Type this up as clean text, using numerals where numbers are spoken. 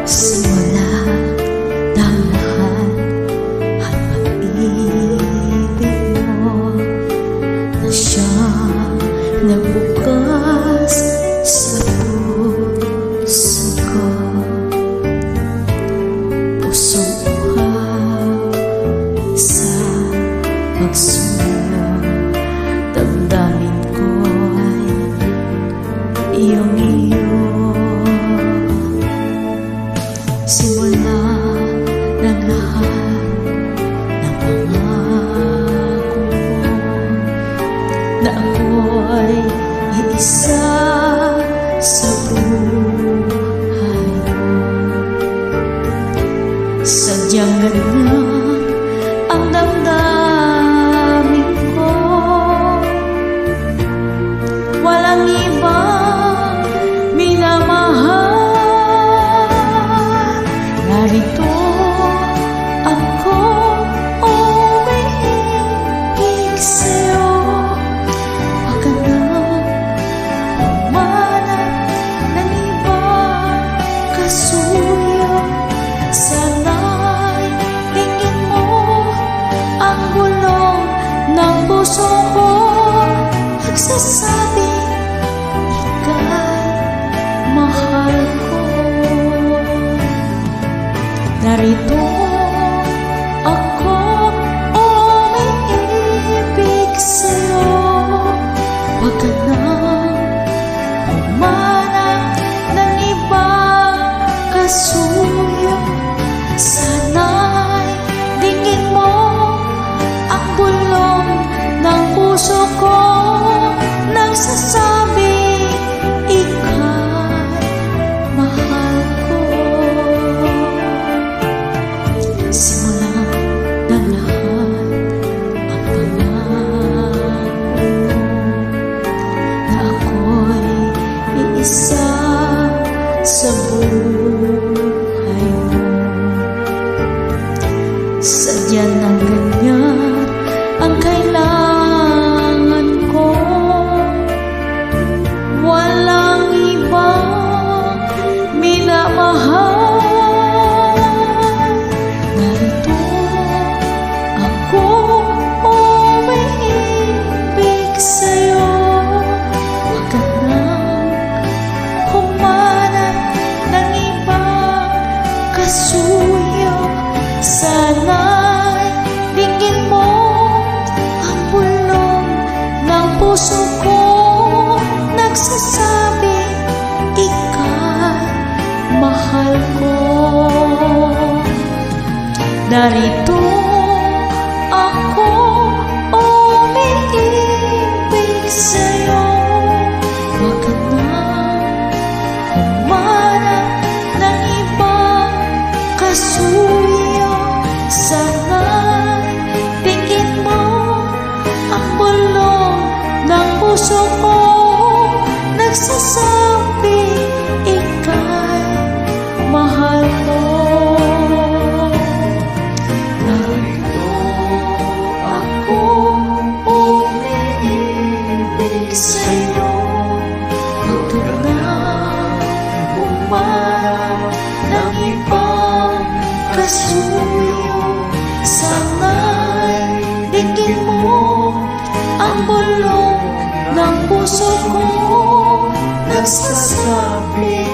Simula ng lahat at pag-ibig mo na siyang nagbukas sa puso ko. Pusong uhaw sa pagsuyo, damdamin ko ay iyong-iyo. Simula ng lahat ng pangako mo na ako'y iisa sa buhay mo. Sadyang ganyan ang damdamin ko, walang ibang minamahal. Narito ako, umiibig sa'yo. Huwag ka nang humanap ng ibang kasuyo. Sana'y tingin mo ang bulong ng puso ko, nagsasabi ika'y mahal ko. Narito ako, umiibig sa'yo. Huwag ka nang humanap ng ibang kasuyo. Sana'y tingin mo ang bulong ng puso ko, nagsasabi ika'y mahal ko. Simula ng lahat ang pangako mo na ako'y iisa sa buhay mo. Sadya ng ganyan ang kailangan ko, walang ibang minamahal. Narito ako, umiibig sa'yo. Huwag ka nang humanap ng ibang kasuyo. Sana'y tingin mo ang bulong ng puso ko, nagsasabi ika'y mahal ko. Narito ako, umiibig sa'yo. Huwag ka nang humanap ng ibang kasuyo. Sana'y tingin mo ang bulong ng puso ko, nagsasabi ika'y mahal ko. Narito ako, umiibig sa'yo. Huwag ka nang humanap ng ibang kasuyo. Sana'y tingin mo ang bulong ng puso ko, nagsasabi